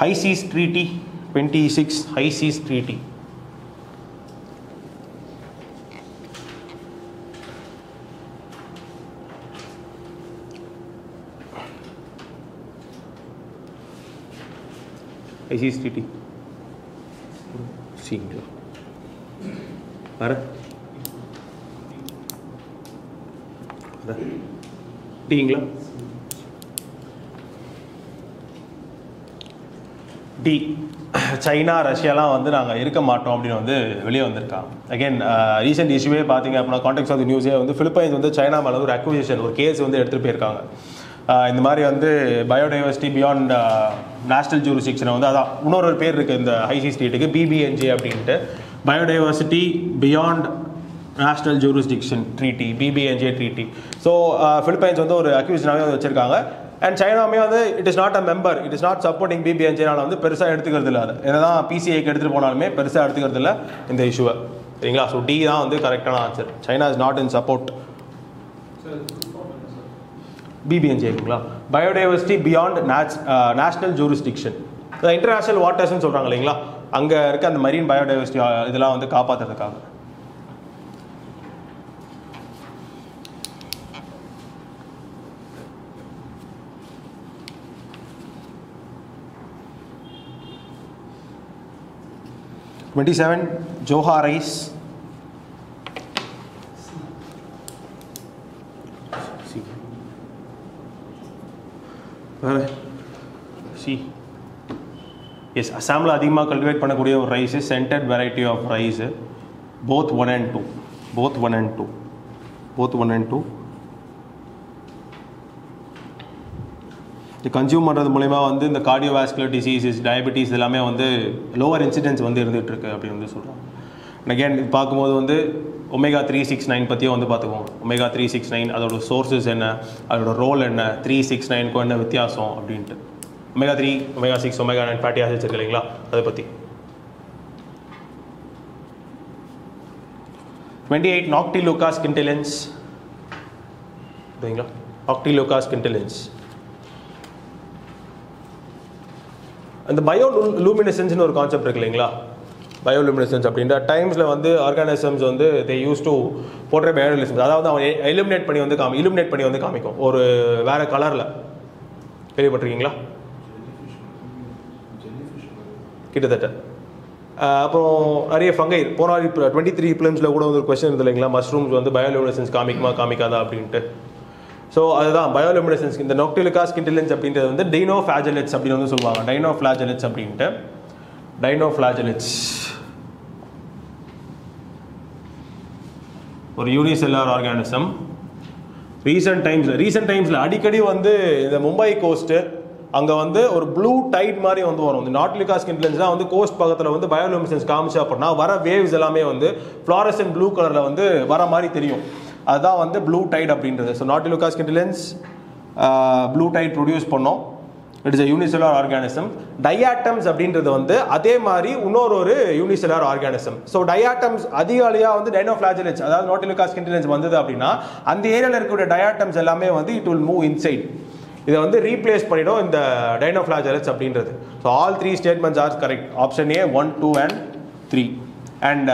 High Seas Treaty 26, High Seas Treaty. High Seas Treaty. See. Where? டீங்களா? D China ரஷ்யாலாம் வந்து நாங்கள் இருக்க மாட்டோம் அப்படின்னு வந்து வெளியே வந்திருக்காங்க. அகெயின் ரீசெண்ட் இஷ்யூவே பார்த்தீங்க அப்படின்னா கான்டெக்ட் ஆஃப் தி நியூஸே வந்து பிலிப்பைன்ஸ் வந்து சைனா மேலே ஒரு அக்விசிஷன் ஒரு கேஸ் வந்து எடுத்துகிட்டு போயிருக்காங்க. இந்த மாதிரி வந்து பயோடைவர்சிட்டி பியாண்ட் நேஷனல் ஜூரிஸ்டிக்ஷனை வந்து அதான் இன்னொரு பேர் இருக்குது இந்த ஹை சீஸ் ட்ரீட்டுக்கு, பிபிஎன்ஜே அப்படின்ட்டு, biodiversity beyond national jurisdiction treaty, BBNJ treaty. So Philippines வந்து ஒரு அக்யூஷனாகவே வந்து வச்சுருக்காங்க. அண்ட் சைனாமே வந்து it is not a member, it is not supporting பிபிஎன்ஜேனால வந்து பெருசாக எடுத்துக்கிறது இல்லை. அது என்னதான் பிசிஐக்கு எடுத்துகிட்டு போனாலுமே பெருசாக எடுத்துக்கிறது இல்லை இந்த இஷ்யூவை. சரிங்களா? ஸோ டி தான் வந்து கரெக்டான answer. China is not in support பிபிஎன்ஜேங்களா? Biodiversity beyond national jurisdiction. International வாட்டர்ஸ்ன்னு சொல்கிறாங்க இல்லைங்களா, அங்கே இருக்க அந்த மரீன் பயோடைவர்சிட்டி இதெல்லாம் வந்து காப்பாற்றுறதுக்காக. Johar Rice. சி எஸ், அசாமில் அதிகமாக கல்டிவேட் பண்ணக்கூடிய ஒரு rice, scented variety of rice, both 1 and 2, both 1 and 2. இது கன்சியூம் பண்ணுறது மூலமா வந்து இந்த கார்டியோவாஸ்குலர் டிசீசஸ், டயபெட்டிஸ் எல்லாமே வந்து லோவர் இன்சிடென்ஸ் வந்து இருந்துகிட்ருக்கு அப்படின்னு வந்து சொல்கிறாங்க. அகேன் இது பார்க்கும்போது வந்து ஒமேகா 369 பற்றியும் வந்து பார்த்துக்குவோம். ஒமேகா 369 அதோட சோர்ஸஸ் என்ன, அதோட ரோல் என்ன, 369க்கும் என்ன வித்தியாசம் அப்படின்ட்டு. Omega 3, omega 6, omega 9 fatty acids இருக்கு இல்லைங்களா, அதை பற்றி. 28 Noctiluca scintillans. சரிங்களா? Noctiluca scintillans. அந்த பயோலூமினசன்ஸ்னு ஒரு கான்செப்ட் இருக்கு இல்லைங்களா, பயோலூமினசன்ஸ் அப்படின்ற டைம்ஸில் வந்து ஆர்கானிசம்ஸ் வந்து they use to portray bioluminescence, அதாவது அவன் இலுமினேட் பண்ணி வந்து காமிக்கும் ஒரு வேறு கலரில். கேள்விப்பட்டிருக்கீங்களா? கிட்டத்தட்ட. அப்புறம் நிறைய ஃபங்கை போன 23 ஃபிலிம்ஸில் கூட வந்து ஒரு கொஸ்டின் இருந்து இல்லைங்களா, மஷ்ரூம்ஸ் வந்து பயோலூமினசன்ஸ் காமிக்காதா அப்படின்ட்டு. ஸோ அதுதான் பயோலூமினசன்ஸ். இந்த நோக்டிலுகா ஸ்கின்டிலன்ஸ் அப்படின்றது வந்து டைனோஃப்ளாஜெலட்ஸ் அப்படின்னு வந்து சொல்லுவாங்க. டைனோஃப்ளாஜெலட்ஸ் அப்படின்ட்டு. டைனோஃப்ளாஜெலட்ஸ் ஒரு யூனிசெல்லார் ஆர்கானிசம். ரீசெண்ட் டைம்ஸில் அடிக்கடி வந்து இந்த மும்பை கோஸ்ட்டு அங்கே வந்து ஒரு ப்ளூ டைட் மாதிரி வந்து வரும். இந்த நாக்டிலுகா ஸ்கின்டிலன்ஸ் தான் வந்து கோஸ்ட் பக்கத்தில் வந்து பயோலூமினசன்ஸ் காமிச்சா அப்படின்னா வர வேவ்ஸ் எல்லாமே வந்து ஃப்ளாரசன்ட் ப்ளூ கலரில் வந்து வர மாதிரி தெரியும். அதுதான் வந்து ப்ளூ டைட் அப்படின்றது. So Noctiluca scintillans blue tide produce பண்ணோம். It is a unicellular organism. Diatoms அப்படின்றது வந்து அதே மாதிரி இன்னொரு யூனிசெல்லார் ஆர்கானிசம். ஸோ டயாட்டம்ஸ் அதிகாலியாக வந்து டைனோஃப்ளாஜெலட்ஸ், அதாவது நாக்டிலுகா ஸ்கின்டிலன்ஸ் வந்தது அப்படின்னா அந்த ஏரியாவில் இருக்கக்கூடிய டயாட்டம்ஸ் எல்லாமே வந்து இட் வில் மூவ் இன்சைட். இதை வந்து ரீப்ளேஸ் பண்ணிடும் இந்த டைனோஃப்ளாஜெலட்ஸ் அப்படின்றது. So all 3 statements are correct. Option A 1, 2 and 3. And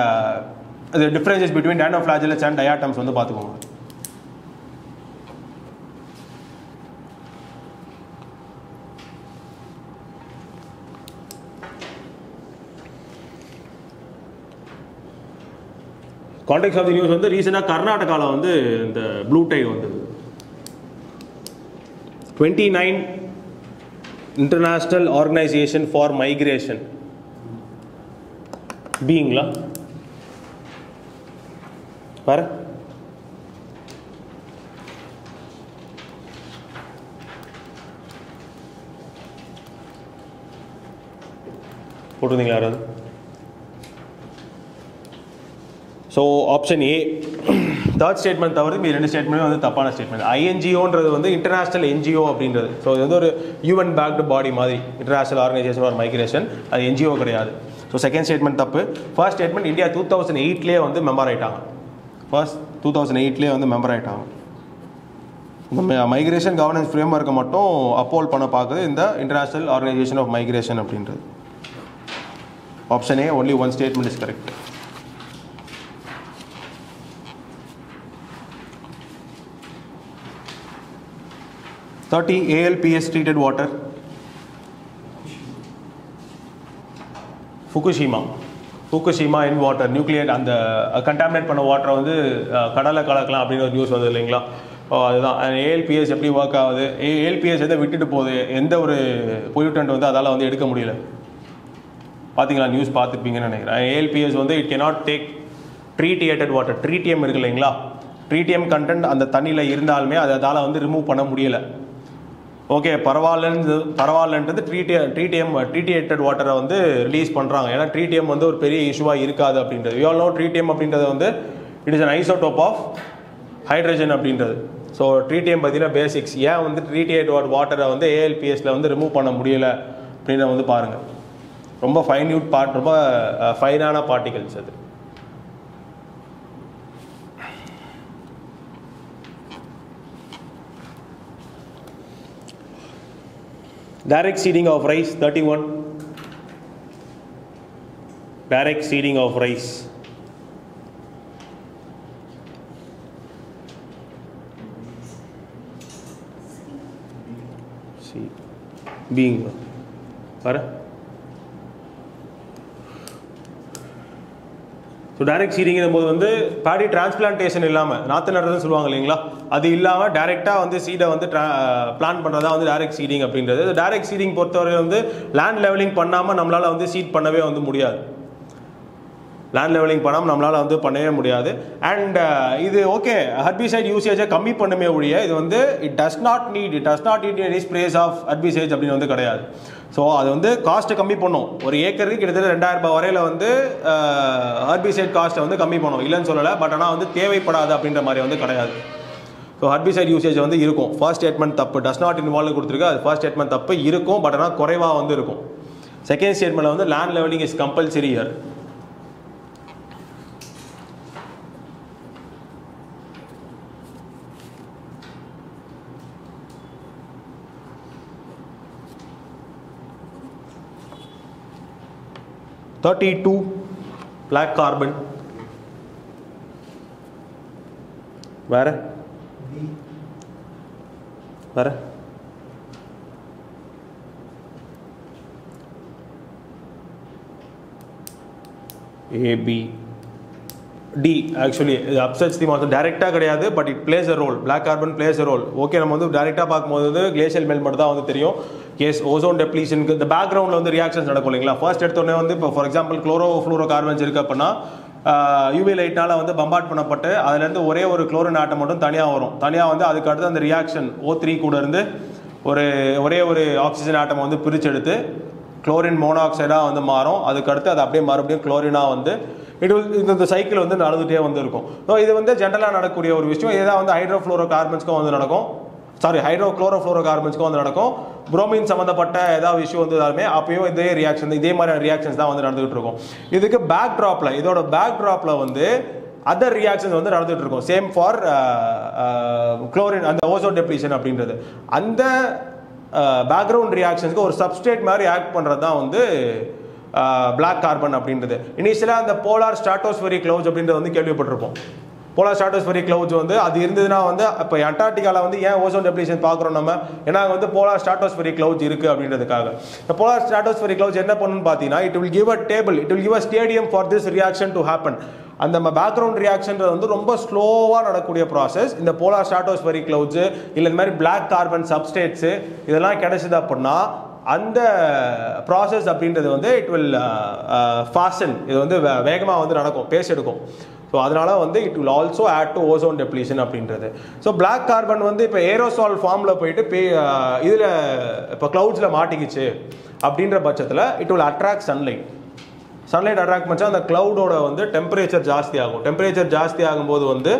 the differences between dinoflagellates and diatoms வந்து பார்த்துக்கோங்க. கான்டெக்ஸ்ட் ஆஃப் தி நியூஸ் வந்து ரீசெண்டாக கர்நாடகாவில் வந்து இந்த ப்ளூ டைட் வந்தது. 29 இன்டர்நேஷ்னல் ஆர்கனைசேஷன் ஃபார் மைக்ரேஷன் பீங்களா பாரு போட்டிருந்தீங்களா யாராவது? So option A third statement தவிர மீது 2 ஸ்டேட்மெண்ட் வந்து தப்பான ஸ்டேட்மெண்ட். ஐஎன்ஜிஓன்றது வந்து இன்டர்நேஷனல் என்ஜிஓ அப்படின்றது. ஸோ இது வந்து ஒரு யூஎன் பேக்டு பாடி மாதிரி, இன்டர்நேஷனல் ஆர்கனைசேஷன் ஃபார் மைக்ரேஷன். அது என்ஜிஓ கிடையாது. ஸோ செகண்ட் ஸ்டேட்மெண்ட் தப்பு. ஃபர்ஸ்ட் ஸ்டேட்மெண்ட் இந்தியா 2008 வந்து மெம்பர் ஆகிட்டாங்க. ஃபர்ஸ்ட் 2008 வந்து மெம்பர் ஆகிட்டாங்க. இந்த மைக்ரேஷன் கவர்னன்ஸ் ஃப்ரேம் ஒர்க்கை மட்டும் அப்போல்ட் பண்ண பார்க்குது இந்த இன்டர்நேஷ்னல் ஆர்கனைசேஷன் ஆஃப் மைக்ரேஷன் அப்படின்றது. Option A only one statement is correct. ALPS treated water. Fukushima in water, nuclear அந்த கண்டாமினேட் பண்ண வாட்டரை வந்து கடலை கலக்கலாம் அப்படின்னு ஒரு நியூஸ் வந்து இல்லைங்களா? அதுதான் ALPS எப்படி ஒர்க் ஆகுது, ALPS எதை விட்டுட்டு போகுது, எந்த ஒரு பொல்யூட்டன்ட் வந்து அதால் வந்து எடுக்க முடியல. பார்த்தீங்களா, நியூஸ் பார்த்துருப்பீங்கன்னு நினைக்கிறேன். ALPS வந்து இட் கேனாட் டேக் ட்ரீட்டியேட்டட் வாட்டர், ட்ரீட்டியம் இருக்கு இல்லைங்களா, ட்ரீட்டியம் கண்டென்ட் அந்த தண்ணியில் இருந்தாலுமே அதால் வந்து ரிமூவ் பண்ண முடியலை. ஓகே, பரவாயில்லன்றது ட்ரீட்டியேட்டட் வாட்டரை வந்து ரிலீஸ் பண்ணுறாங்க. ஏன்னா ட்ரீட்டியம் வந்து ஒரு பெரிய இஷ்யூவாக இருக்காது அப்படின்றது. வி ஆல் நோ ட்ரீட்டியம் அப்படின்றது வந்து it is an isotope of hydrogen அப்படின்றது. ஸோ ட்ரீட்டியம் பார்த்தீங்கன்னா பேசிக்ஸ். ஏன் வந்து ட்ரீட்டியேட்டட் வாட்டரை வந்து ALPSல வந்து ரிமூவ் பண்ண முடியலை அப்படின்னு வந்து பாருங்கள். ரொம்ப ஃபைன்யூட் ரொம்ப ஃபைனான பார்ட்டிகல்ஸ் அது. Direct seeding of rice 31. Direct seeding of rice. See, being para. So direct சீடிங்கும் போது வந்து பேடி டிரான்ஸ்பிளான்டேஷன் இல்லாமல் நாற்று நடுறதுன்னு சொல்லுவாங்க இல்லைங்களா, அது இல்லாமல் டைரெக்டாக வந்து சீடை வந்து பிளான் பண்ணுறதா வந்து டைரக்ட் சீடிங் அப்படின்றது. டைரக்ட் சீடிங் பொறுத்தவரை வந்து லேண்ட் லெவலிங் பண்ணாமல் நம்மளால் வந்து சீட் பண்ணவே வந்து முடியாது. லேண்ட் லெவலிங் பண்ணாமல் நம்மளால் வந்து பண்ணவே முடியாது. அண்ட் இது ஓகே ஹெர்பிசைட் யூசேஜை கம்மி பண்ணுமே ஒழிய இது வந்து it does not need any sprays of herbicides அப்படின்னு வந்து கிடையாது. ஸோ அது வந்து காஸ்ட்டை கம்மி பண்ணும். ஒரு ஏக்கருக்கு கிட்டத்தட்ட 2000 ரூபாய் வரையில் வந்து ஹெர்பிசைட் காஸ்ட்டை வந்து கம்மி பண்ணும், இல்லைன்னு சொல்லலை. பட் ஆனால் வந்து தேவைப்படாது அப்படின்ற மாதிரி வந்து கிடையாது. ஸோ ஹெர்பிசைட் யூசேஜ் வந்து இருக்கும். ஃபர்ஸ்ட் ஸ்டேட்மெண்ட் தப்பு, டஸ் நாட் இன்வால்வ் கொடுத்துருக்கு, அது ஃபர்ஸ்ட் ஸ்டேட்மெண்ட் தப்பு இருக்கும். பட் ஆனால் குறைவாக வந்து இருக்கும். செகண்ட் ஸ்டேட்மெண்ட்டில் வந்து land levelling is compulsory here. black carbon. வேற AB D actually upsets the monster டைரக்டாக கிடையாது, but it plays a role. Black carbon plays a role. Okay, நம்ம வந்து டைரெக்டாக பார்க்கும்போது கிளேஷியல் மெல்ட் மட்டும் தான் வந்து தெரியும். கேஸ் ஓசோன் டெப்ளீஷனுக்கு இந்த பேக்ரவுண்டில் வந்து ரியாக்ஷன்ஸ் நடக்கும் இல்லைங்களா. ஃபர்ஸ்ட் எடுத்தோடனே வந்து இப்போ ஃபார் எக்ஸாம்பிள் ஃப்ளூரோ கார்பன்ஸ் இருக்குது அப்படின்னா யூவி லைட்னால் வந்து பம்பார்ட் பண்ணப்பட்டு அதுலேருந்து ஒரே ஒரு குளோரின் ஆட்டம் மட்டும் தனியாக வரும். தனியாக வந்து அதுக்கு அடுத்து அந்த ரியாக்ஷன் O3 கூட இருந்து ஒரே ஒரு ஆக்சிஜன் ஆட்டம் வந்து பிரிச்செடுத்து குளோரின் மோனாக்சைடாக வந்து மாறும். அதுக்கடுத்து அது அப்படியே மறுபடியும் குளோரினாக வந்து இந்த சைக்கிள் வந்து நடந்துகிட்டே வந்து இருக்கும். ஸோ இது வந்து ஜென்ரலாக நடக்கக்கூடிய ஒரு விஷயம். இதான் வந்து ஹைட்ரோஃப்ளோரோ கார்பன்ஸ்க்கும் வந்து நடக்கும், ஹைட்ரோக்ளோரோஃப்ளோரோ கார்பன்ஸ்க்கும் வந்து நடக்கும். புரோமின் சம்மந்தப்பட்ட ஏதாவது இஷ்யூ வந்ததாலுமே அப்பயும் இதே மாதிரியான ரியாக்ஷன்ஸ் தான் வந்து நடந்துகிட்டு இருக்கும். இதுக்கு இதோட பேக் ட்ராப்ல வந்து அதர் ரியாக்ஷன்ஸ் வந்து நடந்துகிட்டு இருக்கும். சேம் ஃபார் குளோரின் அந்த ஓசோன் டெப்ளீஷன் அப்படின்றது. அந்த பேக்ரவுண்ட் ரியாக்ஷன்ஸ்க்கு ஒரு சப்ஸ்ட்ரேட் மாதிரி ஆக்ட் பண்ணுறது தான் வந்து பிளாக் கார்பன் அப்படின்றது. இனிஷியலாக அந்த போலார் ஸ்ட்ராட்டோஸ்பெரிக் கிளவுட்ஸ் அப்படின்றது வந்து கேள்விப்பட்டிருப்போம். போலார் ஸ்ட்ராட்டோஸ்பெரிக் கிளவுட்ஸ் வந்து அது இருந்ததுன்னா வந்து இப்போ அண்டார்டிகாவில் வந்து ஏன் ஓசோன் டெப்ளீஷன் பார்க்குறோம் நம்ம, ஏன்னா வந்து போலார் ஸ்ட்ராட்டோஸ்பெரிக் கிளவுட்ஸ் இருக்குது அப்படின்றதுக்காக. இந்த போலார் ஸ்ட்ராட்டோஸ்பெரிக் கிளவுட்ஸ் என்ன பண்ணுன்னு பார்த்தீங்கன்னா it will give a stadium for this reaction to happen. அந்த பேக்ரவுண்ட் ரியாக்ஷன்றது வந்து ரொம்ப ஸ்லோவாக நடக்கக்கூடிய ப்ராசஸ். இந்த போலார் ஸ்ட்ராட்டோஸ்பெரிக் கிளவுட்ஸு இல்லை இந்த மாதிரி பிளாக் கார்பன் சப்ஸ்டேட்ஸு இதெல்லாம் கிடைச்சது அப்படின்னா அந்த ப்ராசஸ் அப்படின்றது வந்து இட் வில் ஃபாஸ்டன், இது வந்து வேகமாக வந்து நடக்கும், பேஸ் எடுக்கும். ஸோ அதனால வந்து it will also add to ozone depletion அப்படின்றது. ஸோ பிளாக் கார்பன் வந்து இப்போ ஏரோசால் ஃபார்மில் போயிட்டு இதில் இப்போ க்ளவுட்ஸில் மாட்டிக்கிச்சு அப்படின்ற பட்சத்தில் it will attract sunlight attract பண்ணால் அந்த க்ளவுடோட வந்து டெம்பரேச்சர் ஜாஸ்தி ஆகும். டெம்பரேச்சர் ஜாஸ்தி ஆகும்போது வந்து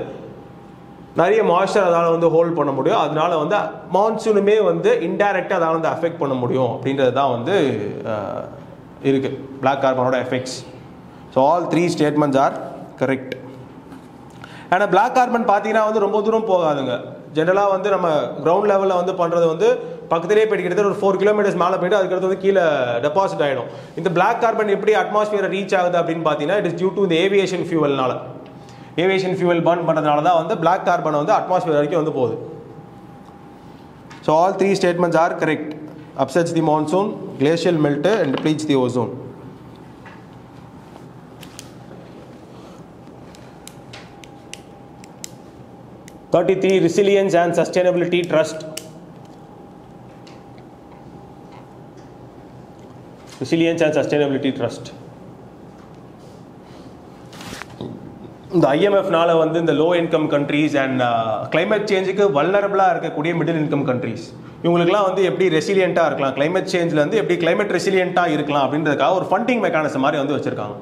நிறைய மாய்ஸ்சர் அதால் வந்து ஹோல்ட் பண்ண முடியும். அதனால வந்து மான்சூனுமே வந்து இன்டைரக்டாக அதால் வந்து அஃபெக்ட் பண்ண முடியும் அப்படின்றது தான் வந்து இருக்குது பிளாக் கார்பனோட effects. So all 3 statements are correct. ஆனால் பிளாக் கார்பன் பார்த்தீங்கன்னா வந்து ரொம்ப தூரம் போகாதுங்க. ஜென்ரலாக வந்து நம்ம கிரவுண்ட் லெவலில் வந்து பண்ணுறது வந்து பக்கத்திலே போயிட்டு கிட்டத்தட்ட ஒரு 4 கிலோமீட்டர்ஸ் மேலே போயிட்டு அதுக்கடுத்து வந்து கீழே டெபாசிட் ஆகிடும். இந்த பிளாக் கார்பன் எப்படி அட்மாஸ்பியரை ரீச் ஆகுது அப்படின்னு பார்த்தீங்கன்னா இட் இஸ் டியூ டு இந்த ஏவியேஷன் ஃபியூவல்னால. ஏவியேஷன் ஃபியூவல் பர்ன் பண்ணுறதுனால தான் வந்து பிளாக் கார்பன் வந்து அட்மாஸ்பியர் வரைக்கும் வந்து போகுது. So all 3 statements are correct. upsets the monsoon, glacial melt and depletes the ozone. Resilience and Sustainability Trust. Resilience and Sustainability Trust. இந்த ஐஎம்எஃப்னால வந்து இந்த low income countries and climate சேஞ்சுக்கு வல்னரபிளாக இருக்கக்கூடிய மிடில் இன்கம் கண்ட்ரீஸ் இவங்களுக்குலாம் வந்து எப்படி ரெசிலியண்ட்டாக இருக்கலாம், கிளைமேட் சேஞ்சில் வந்து எப்படி கிளைமேட் ரெசிலியண்ட்டாக இருக்கலாம் அப்படின்றதுக்காக ஒரு ஃபண்டிங் மெக்கானிசம் மாதிரி வந்து வச்சிருக்காங்க.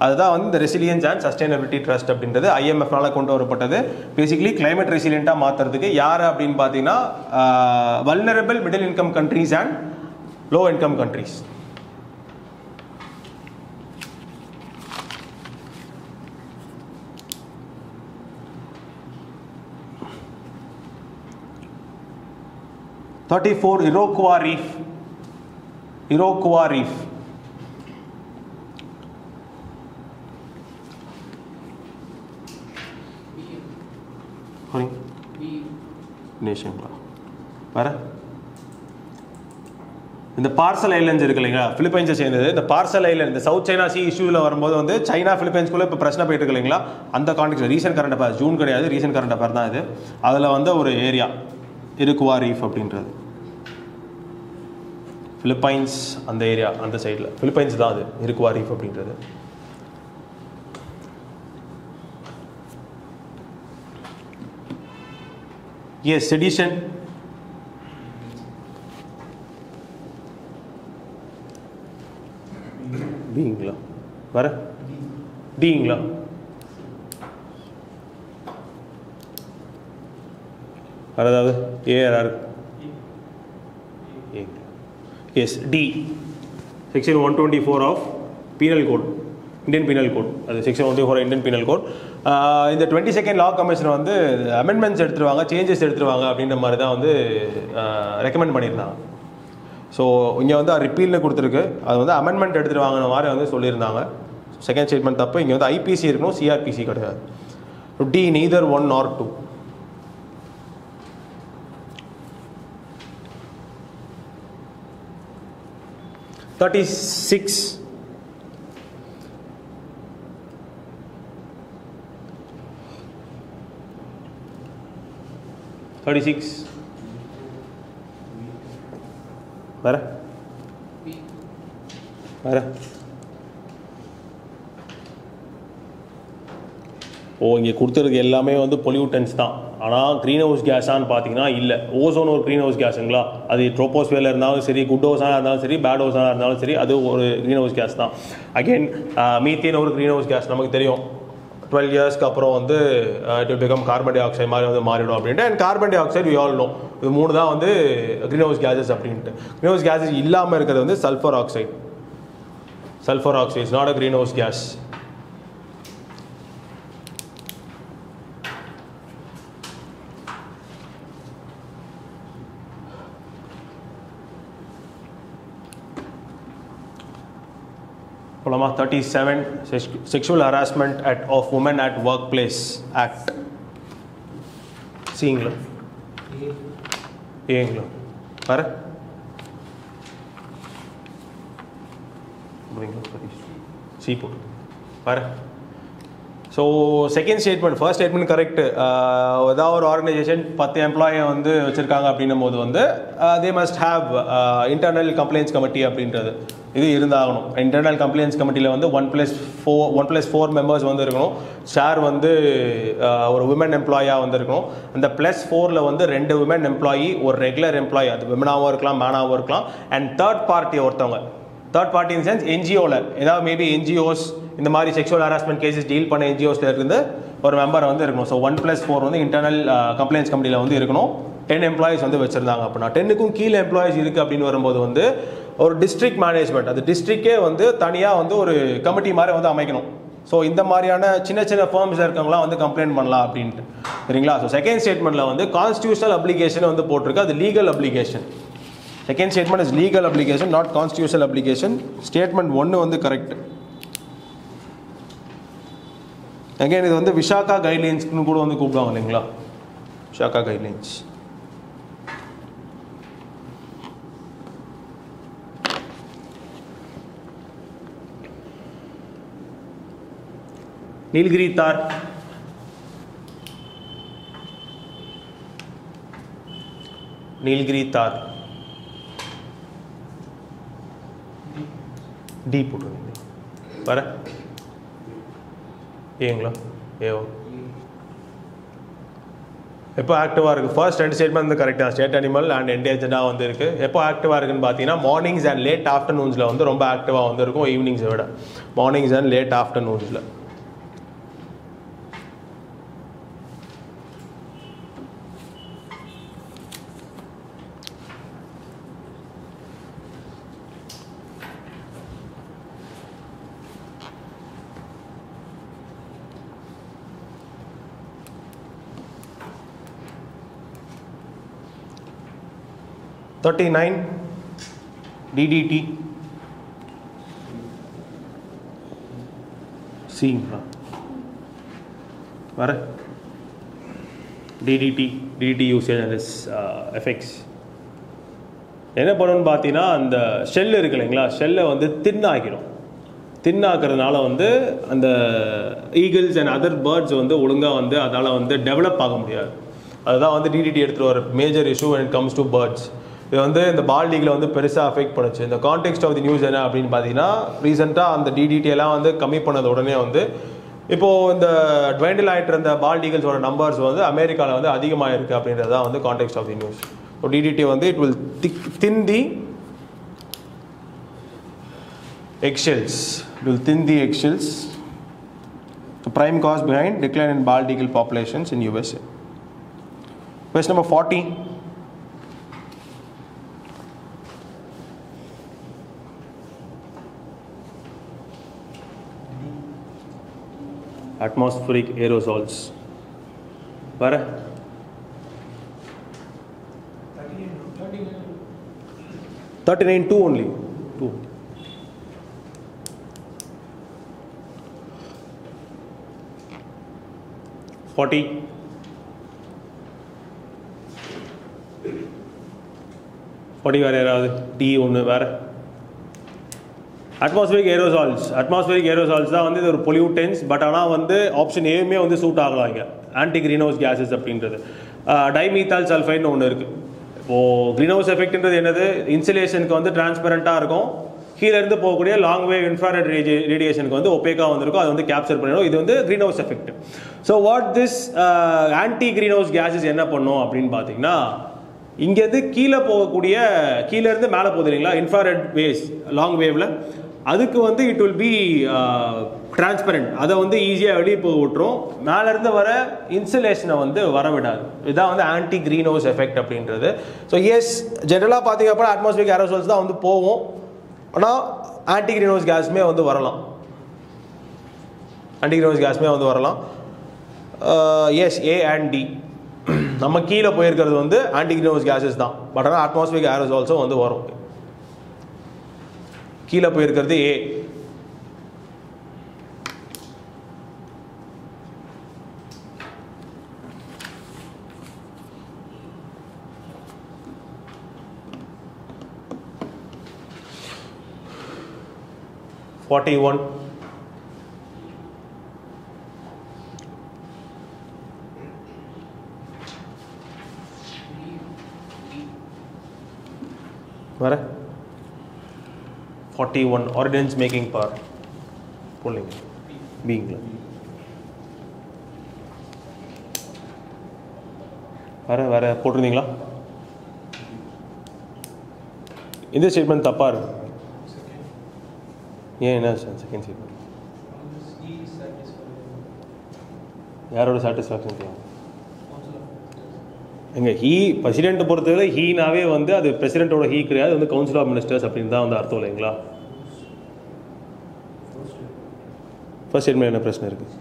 அதுதான் வந்து இந்த ரெசிலியன்ஸ் அண்ட் சஸ்டைனபிலிட்டி ட்ரஸ்ட் அப்படின்றது ஐஎம்எஃப்னால கொண்டு வரப்பட்டது. பேசிக்கலி கிளைமேட் ரெசிலியண்ட்டாக மாற்றுறதுக்கு யார் அப்படின்னு பார்த்தீங்கன்னா vulnerable middle income countries and low income countries. Iroquois Reef. Iroquois Reef. Nation வேற இந்த பார்சல் ஐலண்ட்ஸ் இருக்கு இல்லைங்களா, பிலிப்பைன்ஸை சேர்ந்தது. இந்த பார்சல் ஐலண்ட் இந்த சவுத் சைனா சி இஷ்யூவில் வரும்போது வந்து சைனா பிலிப்பைன்ஸ்குள்ளே இப்போ பிரச்சனை போயிட்டு இருக்கு இல்லைங்களா, அந்த context recent current affair, June கிடையாது, ரீசன்ட் கரண்ட் அஃபேர் தான் இது. அதில் வந்து ஒரு ஏரியா இரோக்வா ரீஃப் அப்படின்றது பிலிப்பைன்ஸ், அந்த ஏரியா அந்த சைடில் பிலிப்பைன்ஸ் தான் அது இரோக்வா ரீஃப் அப்படின்றது. Yes, sedition. பிங்களா வர டிங்களா வேறு ஏதாவது ஏஆர்ஆர்? Yes, D section 124 of penal code, Indian penal code. அது செக்ஷன் 124 இந்தியன் பீனல் கோட். இந்த 22nd லா கமிஷன் வந்து அமெண்ட்மெண்ட்ஸ் எடுத்துருவாங்க, சேஞ்சஸ் எடுத்துருவாங்க அப்படின்ற மாதிரி தான் வந்து ரெக்கமெண்ட் பண்ணியிருந்தாங்க. ஸோ இங்கே வந்து ரிப்பீல்னு கொடுத்துருக்கு, அது வந்து அமெண்ட்மெண்ட் எடுத்துகிட்டு வாங்கின மாதிரி வந்து சொல்லியிருந்தாங்க. செகண்ட் ஸ்டேட்மெண்ட் தப்பு. இங்கே வந்து ஐபிசி இருக்கணும், சிஆர்பிசி கிடையாது. D neither 1 nor 2. வேற வேற இங்கே கொடுத்துருக்கு எல்லாமே வந்து பொல்யூட்டன்ஸ் தான். ஆனால் க்ரீன் ஹவுஸ் கேஸான்னு பார்த்தீங்கன்னா இல்லை. ஓசோன் ஒரு க்ரீன் ஹவுஸ் கேஸுங்களா, அது ட்ரோபோஸ்பியரில் இருந்தாலும் சரி, குட் ஹவுஸாக இருந்தாலும் சரி, பேட் ஹவுஸாக இருந்தாலும் சரி, அது ஒரு க்ரீன் ஹவுஸ் கேஸ் தான். அகெயின் மீத்தேன் ஒரு க்ரீன் ஹவுஸ் கேஸ், நமக்கு தெரியும். 12 இயர்ஸ்க்கு அப்புறம் வந்து it will become carbon dioxide மாதிரி வந்து மாறிடும் அப்படின்ட்டு. And carbon dioxide we all know, இது 3 தான் வந்து க்ரீன் ஹவுஸ் கேஸஸ் அப்படின்ட்டு. க்ரீன் ஹவுஸ் கேஸஸ் இல்லாமல் இருக்கிறது வந்து sulphur oxide. Sulphur oxide is not a greenhouse gas. Polama 37 Sexual Harassment of Women at Workplace Act. Seeing lo ஏங்களா வர C போட்டு வர. So second statement, first statement correct. ஏதாவது ஒரு organisation 10 எம்ப்ளாயை வந்து வச்சுருக்காங்க அப்படின்னும் போது வந்து they must have internal complaints committee அப்படின்றது இது இருந்தாகணும். இன்டர்னல் கம்ப்ளைண்ட்ஸ் கமிட்டியில் வந்து 1+4 மெம்பர்ஸ் வந்து இருக்கணும். ஷேர் வந்து ஒரு விமன் எம்ப்ளாயாக வந்து இருக்கணும். அந்த +4ல் வந்து 2 விமன் எம்ப்ளாயி, ஒரு ரெகுலர் எம்ப்ளாயி, அது விமனாகவும் இருக்கலாம், மேனாகவும் இருக்கலாம். அண்ட் தேர்ட் பார்ட்டி ஒருத்தவங்க, தேர்ட் பார்ட்டி இன் சென்ஸ் என்ஜிஓவில் ஏதாவது மேபி என்ஜிஓஸ் இந்த மாதிரி செக்ஷுவல் ஹராஸ்மெண்ட் கேசஸ் டீல் பண்ண என்ஜிஓஸில் இருந்து ஒரு மெம்பர் வந்து இருக்கணும். ஸோ 1+4 வந்து இன்டர்னல் கம்ப்ளைண்ட்ஸ் கமிட்டியில் வந்து இருக்கணும். 10 எம்ப்ளாயிஸ் வந்து வச்சுருந்தாங்க அப்படின்னா 10க்கும் கீழே எம்ப்ளாயிஸ் இருக்குது அப்படின்னு வரும்போது வந்து ஒரு டிஸ்ட்ரிக்ட் மேனேஜ்மெண்ட், அது டிஸ்ட்ரிக்டே வந்து தனியாக வந்து ஒரு கமிட்டி மாதிரி வந்து அமைக்கணும். ஸோ இந்த மாதிரியான சின்ன சின்ன ஃபர்ம்ஸில் இருக்கவங்களாம் வந்து கம்ப்ளைண்ட் பண்ணலாம் அப்படின்ட்டு சரிங்களா. ஸோ செகண்ட் ஸ்டேட்மெண்ட்டில் வந்து கான்ஸ்டியூஷனல் அப்ளிகேஷன் வந்து போட்டிருக்கு, அது legal application. Second statement is legal application, not constitutional application. Statement 1 வந்து கரெக்ட். அகைன் இது வந்து விஷாகா கைட்லைன்ஸ்னு கூட வந்து கூப்பிடுவாங்க இல்லைங்களா, விஷாகா கைட்லைன்ஸ். நீலகிரி தார், நீலகிரி தார் டி போட்டுருங்க வர ஏங்களா ஏவோ எப்போ ஆக்டிவாக இருக்குது? ஃபர்ஸ்ட் 2 ஸ்டேட்மெண்ட் வந்து கரெக்டாக ஸ்டேட் அனிமல் அண்ட் என்டேஞ்சர்டாக வந்து இருக்குது. எப்போ ஆக்டிவாக இருக்குன்னு பார்த்தீங்கன்னா மார்னிங்ஸ் அண்ட் லேட் ஆஃப்டர்நூன்ஸில் வந்து ரொம்ப ஆக்டிவாக வந்து இருக்கும், ஈவினிங்ஸை விட மார்னிங்ஸ் அண்ட் லேட் ஆஃப்டர்நூன்ஸில். DDT சீங்களா வர DDT usage and it's effects என்ன பண்ணணும்னு பார்த்தீங்கன்னா, அந்த ஷெல் இருக்கு இல்லைங்களா, ஷெல்லை வந்து தின்னாக்கிறதுனால வந்து அந்த ஈகிள்ஸ் அண்ட் அதர் பேர்ட்ஸ் வந்து ஒழுங்காக வந்து அதால் வந்து டெவலப் ஆக முடியாது. அதுதான் வந்து DDT எடுத்துகிட்டு வர major issue when it comes to birds. இது வந்து இந்த பால்டிகில் வந்து பெருசாக அஃபெக்ட் பண்ணுச்சு. இந்த கான்டெக்ஸ்ட் ஆஃப் தி நியூஸ் என்ன அப்படின்னு பார்த்தீங்கன்னா, ரீசெண்டாக அந்த DDT எல்லாம் வந்து கம்மி பண்ணது உடனே வந்து இப்போது இந்த டுவெண்டில் ஆகிட்டு இருந்த பால்டிகல்ஸோட நம்பர்ஸ் வந்து அமெரிக்காவில் வந்து அதிகமாக இருக்குது அப்படின்றது தான் வந்து context of the news. So DDT வந்து it will thin the eggshells. It will thin the eggshells. The prime cause behind decline in bald eagle populations in USA. Question number 40. Atmospheric aerosols. Where? 39 2 only. 2. Forty. 40 வேறு யாராவது? D ஒன்று வேறு. Atmospheric aerosols தான் வந்து இது ஒரு pollutants. But ஆனால் வந்து ஆப்ஷன் ஏமே வந்து சூட் ஆகலாம் இங்கே, ஆன்டி க்ரீன் ஹவுஸ் கேஸஸ் அப்படின்றது. டைமீத்தால் சல்ஃபைட்னு ஒன்று இருக்குது. இப்போது க்ரீன் ஹவுஸ் எஃபெக்ட்ன்றது என்னது? இன்சுலேஷனுக்கு வந்து டிரான்ஸ்பரண்ட்டாக இருக்கும், கீழேருந்து போகக்கூடிய லாங் வேவ் இன்ஃப்ராரெட் ரேடியேஷனுக்கு வந்து ஒப்பேக்காக வந்திருக்கும், அது வந்து கேப்சர் பண்ணிடும். இது வந்து greenhouse effect. So what this anti greenhouse gases என்ன பண்ணும் அப்படின்னு பார்த்தீங்கன்னா, இங்கேருந்து கீழே போகக்கூடிய, கீழேருந்து மேலே போகுது இல்லைங்களா இன்ஃப்ராரெட் வேவ்ஸ் லாங் வேவில், அதுக்கு வந்து இட் வில் பி டிரான்ஸ்பரண்ட். அதை வந்து ஈஸியாக வெளியே போய் விட்டுரும், மேலேருந்து வர இன்சுலேஷனை வந்து வர விடாது. இதுதான் வந்து ஆன்டி க்ரீன் ஹவுஸ் எஃபெக்ட் அப்படின்றது. ஸோ எஸ், ஜென்ரலாக பார்த்தீங்க அப்படின்னா அட்மாஸ்பியரிக் ஏரோசால்ஸ் தான் வந்து போகும், ஆனால் ஆன்டி க்ரீன் ஹவுஸ் கேஸுமே வந்து வரலாம். Yes, A and D. நம்ம கீழே போயிருக்கிறது வந்து ஆன்டி க்ரீன் ஹவுஸ் கேஸஸ் தான், பட் ஆனால் அட்மாஸ்பியரிக் ஏரோசால்ஸும் வந்து வரும். கீழே போயிருக்கிறது ஏ. வர 41 ordnance making power pulling being வர போட்டிருந்தீங்களா? இந்த ஸ்டேட்மெண்ட் தப்பா இருக்கு. ஏன் என்ன செகண்ட் ஸ்டேட்மெண்ட் யாரோட சாட்டிஸ்ஃபேக்ஷன் தேவை? எங்க ஹீ பிரசிடென்ட்டை பொறுத்தவரை ஹீனாவே வந்து அது பிரசிடென்ட்டோட ஹீ கிடையாது, வந்து கவுன்சில் ஆஃப் மினிஸ்டர்ஸ் அப்படின்னு தான் வந்து அர்த்தம் இல்லைங்களா? ஃபர்ஸ்ட் ஸ்டேட்மெண்ட் என்ன பிரச்சனை இருக்குது?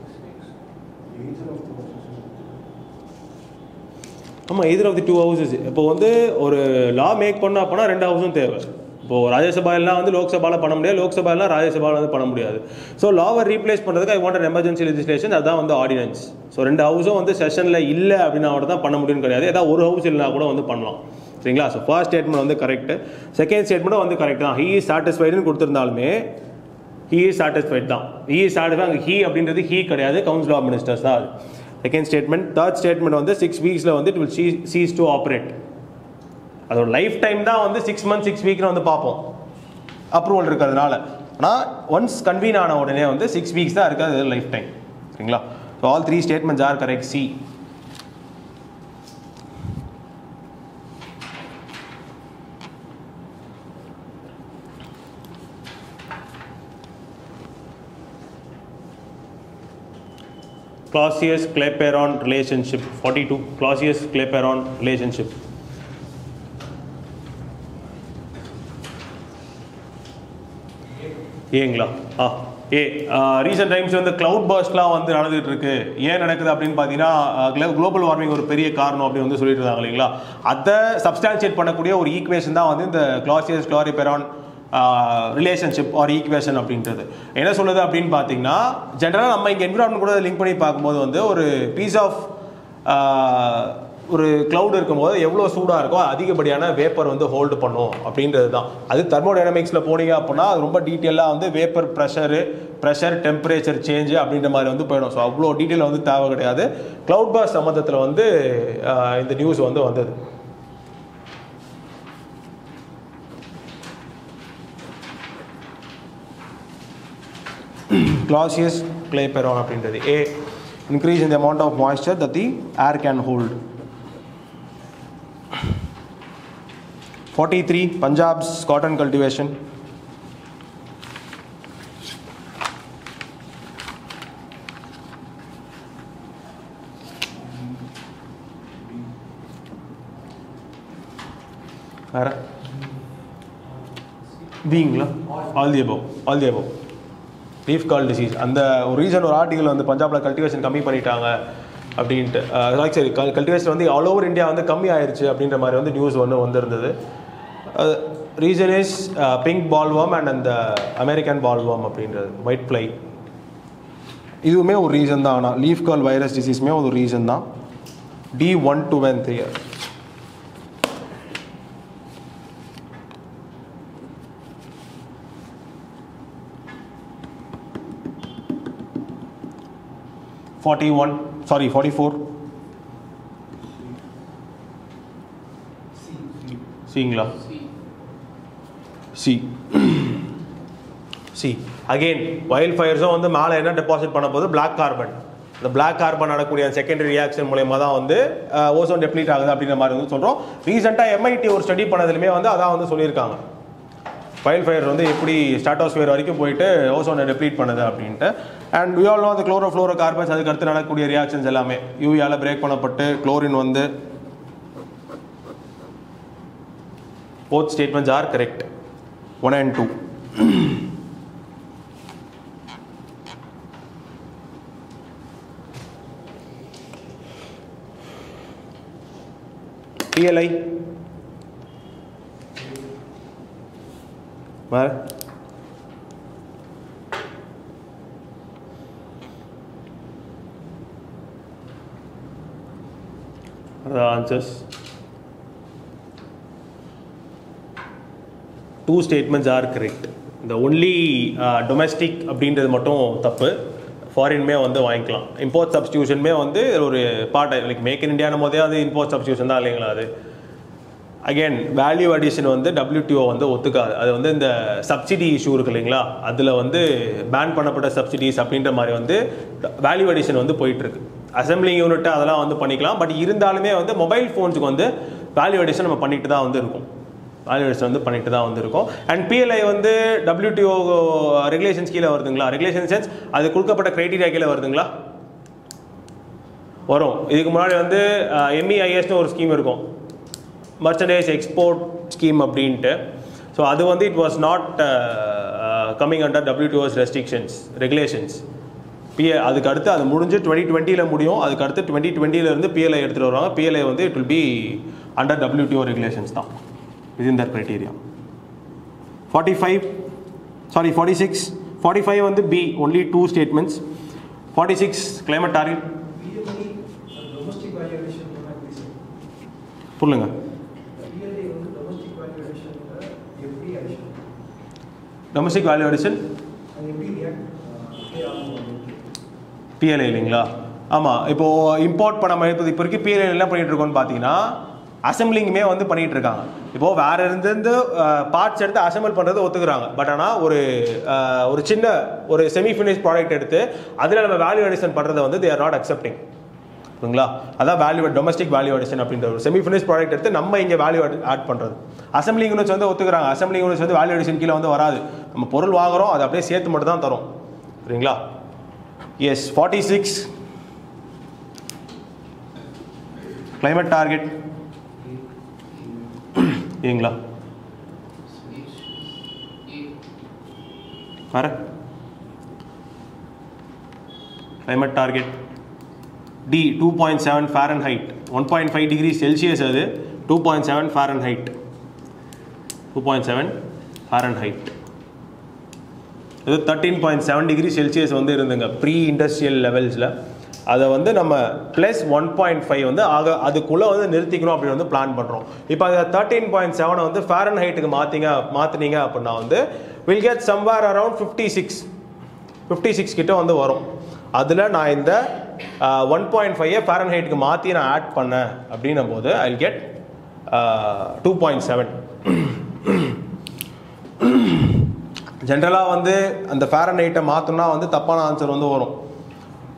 ஆமாம், either of the two houses. இப்போ வந்து ஒரு லா மேக் பண்ண அப்படின்னா 2 ஹவுஸும் தேவை. இப்போது ராஜ்யசபாலாம் வந்து லோக்சபாவில் பண்ண முடியாது, லோக்சபாலாம் ராஜ்யசபாவில் வந்து பண்ண முடியாது. ஸோ லாவை ரீப்ளேஸ் பண்ணுறதுக்கு I want an emergency legislation, அதுதான் வந்து ஆர்டினன்ஸ். ஸோ 2 ஹவுஸும் வந்து செஷனில் இல்லை அப்படின்னா மட்டும் தான் பண்ண முடியும்னு கிடையாது. ஏதாவது ஒரு ஹவுஸ் இல்லைனா கூட வந்து பண்ணலாம். சரிங்களா? ஸோ ஃபர்ஸ்ட் ஸ்டேட்மெண்ட் வந்து கரெக்ட். செகண்ட் ஸ்டேட்மெண்ட்டும் வந்து கரெக்ட் தான். ஹீ இஸ் சாட்டிஸ்ஃபைடுன்னு கொடுத்துருந்தாலுமே ஹீ இஸ் சாட்டிஸ்ஃபைட் தான். ஹீ இஸ் சாட்டிஸ்ஃபை, அங்கே ஹீ அப்படின்றது ஹீ கிடையாது, கவுன்சில் ஆஃப் மினிஸ்டர்ஸ் தான் அது. Second statement. தேர்ட் ஸ்டேட்மெண்ட் வந்து 6 வீக்ஸில் வந்து it will cheese to operate. அதோட லைஃப் டைம் தான் வந்து 6 months 6 வீக்னு வந்து பார்ப்போம் அப்ரூவல் இருக்கிறதுனால. ஆனால் ஒன்ஸ் கன்வீன் ஆன உடனே வந்து 6 வீக்ஸ் தான் இருக்காது லைஃப் டைம். சரிங்களா? So all 3 statements are correct. C. Clausius-Clapeyron relationship 42. Clausius-Clapeyron relationship. ஏங்களா? ரீசெண்ட் டைம்ஸ் வந்து கிளவுட் பர்ஸ்ட்லாம் வந்து நடந்துகிட்டு இருக்கு. ஏன் நடக்குது அப்படின்னு பார்த்தீங்கன்னா குளோபல் வார்மிங் ஒரு பெரிய காரணம் அப்படின்னு வந்து சொல்லிட்டு இருந்தாங்க இல்லைங்களா? அதை சப்ஸ்டான்ஷியேட் பண்ணக்கூடிய ஒரு ஈக்குவேஷன் தான் வந்து இந்த Clausius-Clapeyron ரிலேஷன்ஷிப் ஆர் ஈக்குவேஷன் அப்படின்றது. என்ன சொல்லுது அப்படின்னு பார்த்தீங்கன்னா, ஜென்ரலாக நம்ம இங்கே என்விரான்மெண்ட் கூட லிங்க் பண்ணி பார்க்கும்போது வந்து ஒரு பீஸ் ஆஃப் ஒரு க்ளவுட் இருக்கும்போது எவ்வளோ சூடாக இருக்கோ அதிகப்படியான வேப்பர் வந்து ஹோல்டு பண்ணும் அப்படின்றது தான். அது தெர்மோடைனமிக்ஸில் போனீங்க அப்படின்னா அது ரொம்ப டீட்டெயிலாக வந்து வேப்பர் ப்ரெஷர் டெம்பரேச்சர் சேஞ்சு அப்படின்ற மாதிரி வந்து போயிடும். ஸோ அவ்வளோ டீட்டெயில் வந்து தேவை கிடையாது. க்ளவுட் பர்ஸ்ட் சம்மந்தத்தில் வந்து இந்த நியூஸ் வந்து வந்தது. Clausius-Clapeyron அப்படின்றது. A. Increase in the amount of moisture that the air can hold. 43. Punjab's cotton cultivation. Ara? Beingla? All the above. Leaf call disease. அந்த ஒரு ரீசன் ஒரு ஆர்டிகல் வந்து பஞ்சாபில் கல்டிவேஷன் கம்மி பண்ணிட்டாங்க அப்படின்ட்டு. சரி, கல்டிவேஷன் வந்து ஆல் ஓவர் இந்தியா வந்து கம்மி ஆயிடுச்சு அப்படின்ற மாதிரி வந்து நியூஸ் ஒன்று வந்திருந்தது. ரீசன் இஸ் பிங்க் பால்வார்ம் அண்ட் அந்த அமெரிக்கன் பால்வார்ம் அப்படின்றது, ஒயிட் ஃப்ளை. இதுவுமே ஒரு ரீசன் தான். ஆனால் லீஃப் கால் வைரஸ் டிசீஸுமே ஒரு ரீசன் தான். D1 to 3 years. Sorry, 44. Seeingla. C. Again, wildfires வந்து மேலே என்ன டெபாசிட் பண்ண போது பிளாக் கார்பன். இந்த பிளாக் கார்பன் நடக்கக்கூடிய செகண்டரி ரியாக்ஷன் மூலயமா தான் வந்து ஓசோன் டெப்ளீட் ஆகுது அப்படின்ற மாதிரி வந்து சொல்கிறோம். ரீசெண்டாக MIT ஒரு ஸ்டடி பண்ணதுலையுமே வந்து அதான் வந்து சொல்லியிருக்காங்க. வைல்ட் ஃபயர் வந்து எப்படி ஸ்ட்ராட்டோஸ்பியர் வரைக்கும் போயிட்டு ஓசோனை டெப்ளீட் பண்ணுது அப்படின்ட்டு. அண்ட் வி ஆல் நோ அந்த குளோரோஃப்ளோரோ கார்பன்ஸ் அதுக்கு அடுத்து நடக்கக்கூடிய ரியாக்ஷன்ஸ் எல்லாமே யூவியால் பிரேக் பண்ணப்பட்டு குளோரின் வந்து. both statements are correct. 1 and 2. PLI. Where? What are the answers? Two statements are correct. The only domestic அப்படின்றது மட்டும் தப்பு. ஃபாரின்மே வந்து வாங்கிக்கலாம். இம்போர்ட் சப்ஸ்டியூஷன்மே வந்து ஒரு பார்ட் லைக் மேக் இன் இண்டியானும் போதே அது இம்போர்ட் சப்ஸ்டியூஷன் தான் இல்லைங்களா. அது அகெயின் வேல்யூ அடிஷன் வந்து WTO வந்து ஒத்துக்காது. அது வந்து இந்த சப்சிடி இஷ்யூ இருக்கு இல்லைங்களா, அதில் வந்து பேன் பண்ணப்பட்ட சப்சிடிஸ் அப்படின்ற மாதிரி வந்து வேல்யூ அடிஷன் வந்து போயிட்டுருக்கு. அசம்பிளிங் யூனிட் அதெல்லாம் வந்து பண்ணிக்கலாம். பட் இருந்தாலுமே வந்து மொபைல் ஃபோன்ஸுக்கு வந்து வேல்யூ அடிஷன் நம்ம பண்ணிட்டு தான் வந்து இருக்கும். வேல்யூவேஷன் வந்து பண்ணிட்டு தான் வந்திருக்கோம். அண்ட் PLI வந்து WTO ரெகுலேஷன்ஸ் கீழே வருதுங்களா? ரெகுலேஷன் சென்ஸ் அது கொடுக்கப்பட்ட க்ரைட்டீரியா கீழே வருதுங்களா? வரும். இதுக்கு முன்னாடி வந்து MEISனு ஒரு ஸ்கீம் இருக்கும், மர்ச்சன்டைஸ் எக்ஸ்போர்ட் ஸ்கீம் அப்படின்ட்டு. ஸோ அது வந்து it was not coming under WTO's restrictions regulations. அதுக்கு அடுத்து அது முடிஞ்சு 2020 முடியும். அதுக்கு அடுத்து 2020 இருந்து PLI எடுத்துகிட்டு வருவாங்க. PLI வந்து it will be under WTO regulations தான், விதின் தட் கிரைட்டீரியா. 45 வந்து B, only 2 statements. 46 climate target. புரியுங்க. டொமஸ்டிக் வேல்யூ அடிஷன் PLI இல்லைங்களா? ஆமாம். இப்போது இம்போர்ட் பண்ண இப்போ வரைக்கும் PLI என்ன பண்ணிகிட்டு இருக்கோன்னு பார்த்தீங்கன்னா அசம்பிளிங்குமே வந்து பண்ணிகிட்டு இருக்காங்க. இப்போது வேறு இருந்து பார்ட்ஸ் எடுத்து அசம்பிள் பண்ணுறது ஒத்துக்கிறாங்க. பட் ஆனால் ஒரு சின்ன ஒரு செமி ஃபினிஷ் ப்ராடக்ட் எடுத்து அதில் நம்ம வேல்யூ அடிஷன் பண்ணுறதை வந்து தே ஆர் நாட் அக்செப்டிங். ஓகேங்களா? அதான் டொமஸ்டிக் வேல்யூ அடிஷன் அப்படின்ற ஒரு செமி ஃபினிஷ் ப்ராடக்ட் எடுத்து நம்ம இங்கே வேல்யூ ஆட் பண்ணுறது. அசம்பிளிங் யூனிட்ஸ் வந்து ஒத்துக்கிறாங்க. அசம்பிளிங் யூனிட்ஸ் வந்து வேல்யூ அடிஷன் கீழே வந்து வராது. நம்ம பொருள் வாங்குறோம், அதை அப்படியே சேர்த்து மட்டும் தான் தரும். சரிங்களா? எஸ். 46 climate target ஏங்களா? வேற climate target D 2.7 Fahrenheit, 1.5 degrees Celsius. அது 2.7 Fahrenheit, 2.7 Fahrenheit. இது 13.7 டிகிரி செல்சியஸ் வந்து இருந்துங்க ப்ரீ இண்டஸ்ட்ரியல் லெவல்ஸில். அதை வந்து நம்ம ப்ளஸ் 1.5 வந்து அதுக்குள்ளே வந்து நிறுத்திக்கணும் அப்படின்னு வந்து பிளான் பண்ணுறோம். இப்போ அதை 13.7 வந்து ஃபாரன்ஹைட்டுக்கு மாற்றினீங்க அப்படின்னா வந்து வில் கெட் சம்வேர் அரவுண்ட் 56 கிட்ட வந்து வரும். அதில் நான் இந்த 1.5 ஃபாரன்ஹைட்டுக்கு மாற்றி நான் ஆட் பண்ணேன் அப்படின்னும் போது ஐ வில் கெட் 2.7. ஜென்ரலாக வந்து அந்த ஃபாரன்ஹைட்டை மாற்றோம்னா வந்து தப்பான ஆன்சர் வந்து வரும்.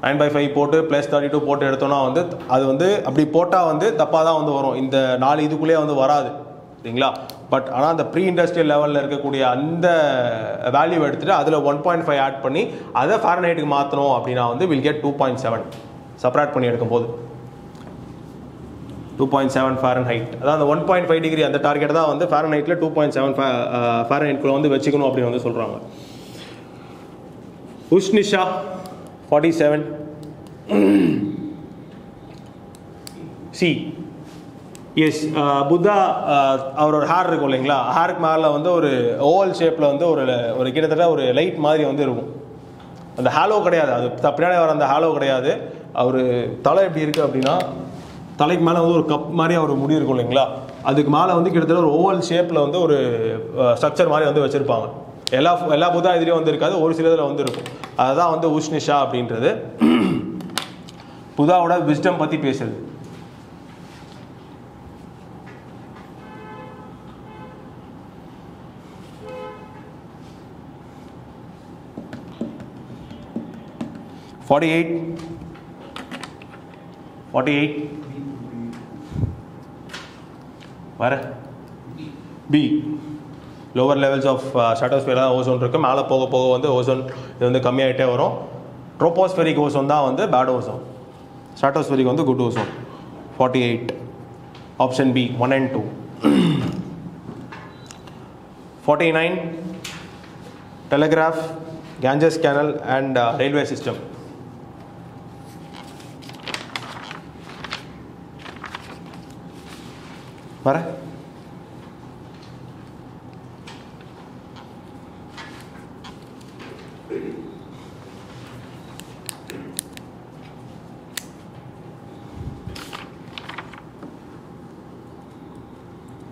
9/5 போட்டு ப்ளஸ் 32 போட்டு எடுத்தோம்னா வந்து அது வந்து அப்படி போட்டால் வந்து தப்பாக தான் வந்து வரும். இந்த 4 இதுக்குள்ளேயே வந்து வராது. சரிங்களா? பட் ஆனால் அந்த ப்ரீ இண்டஸ்ட்ரியல் லெவலில் இருக்கக்கூடிய அந்த வேல்யூ எடுத்துகிட்டு அதில் 1.5 ஆட் பண்ணி அதை ஃபாரன்ஹைட்டுக்கு மாற்றணும் அப்படின்னா வந்து வில் கெட் 2.7 செப்பரேட் பண்ணி எடுக்கும்போது 2.7 ஃபாரன்ஹைட். அதான் அந்த 1.5 டிகிரி அந்த டார்கெட் தான் வந்து ஃபாரன்ஹைட்டில் 2.7 ஃபாரன்ஹைட்குள்ளே வந்து வச்சுக்கணும் அப்படின்னு வந்து சொல்கிறாங்க. உஷ்னிஷா 47 சி. எஸ். புத்தா அவரோட ஹேர் இருக்கும் இல்லைங்களா? ஹேருக்கு மேலே வந்து ஒரு ஓவல் ஷேப்பில் வந்து ஒரு கிட்டத்தட்ட ஒரு லைட் மாதிரி வந்து இருக்கும். அந்த ஹாலோ கிடையாது, அது பின்னாடி வர அந்த ஹாலோ கிடையாது. அவர் தலை எப்படி இருக்குது அப்படின்னா தலைக்கு மேலே வந்து ஒரு கப் மாதிரி ஒரு முடி இருக்கும் இல்லைங்களா? அதுக்கு மேலே வந்து கிட்டத்தட்ட ஒரு ஓவல் ஷேப்பில் வந்து ஒரு ஸ்ட்ரக்சர் மாதிரி வந்து வச்சுருப்பாங்க. எல்லா புத்தா இதுலேயும் வந்து இருக்காது, ஒரு சில இதில் வந்து இருக்கும். அதுதான் வந்து உஷ்னிஷா அப்படின்றது. புத்தாவோட விஸ்டம் பற்றி பேசுறது. வர பி லோவர் லெவல்ஸ் ஆஃப் ஸ்ட்ராட்டோஸ்பியர் தான் ஓசோன் இருக்குது. மேலே போக போக வந்து ஓசோன் இது வந்து கம்மியாகிட்டே வரும். ட்ரோபோஸ்பெரிக் ஓசோன் தான் வந்து பேட் ஓசோன், ஸ்ட்ராட்டோஸ்பெரிக் வந்து good ozone. 48 option B 1 and 2. 49 telegraph, Ganges canal and railway system. வர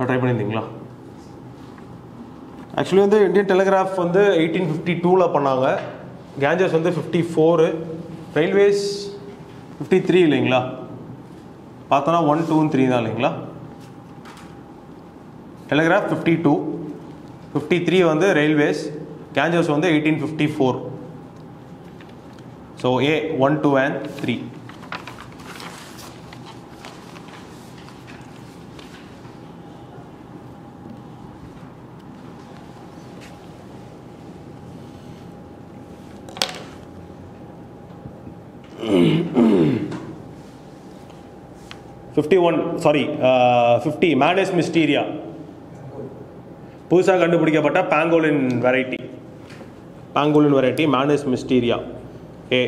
ட்ரை பண்ணியிருந்தீங்களா? ஆக்சுவலி வந்து இந்தியன் டெலிகிராஃப் வந்து 1852 பண்ணாங்க. கேஞ்சஸ் வந்து 54, ரயில்வேஸ் 53 இல்லைங்களா? பார்த்தோன்னா 1, 2 and 3 தான் இல்லைங்களா? டெலிகிராஃப் 52, 53 வந்து ரயில்வேஸ், கேஞ்சஸ் வந்து 1854. So A 1, 2 and 3. Sorry 50 Manis mysteria, புதுசாக கண்டுபிடிக்கப்பட்ட pangolin variety Manis mysteria. A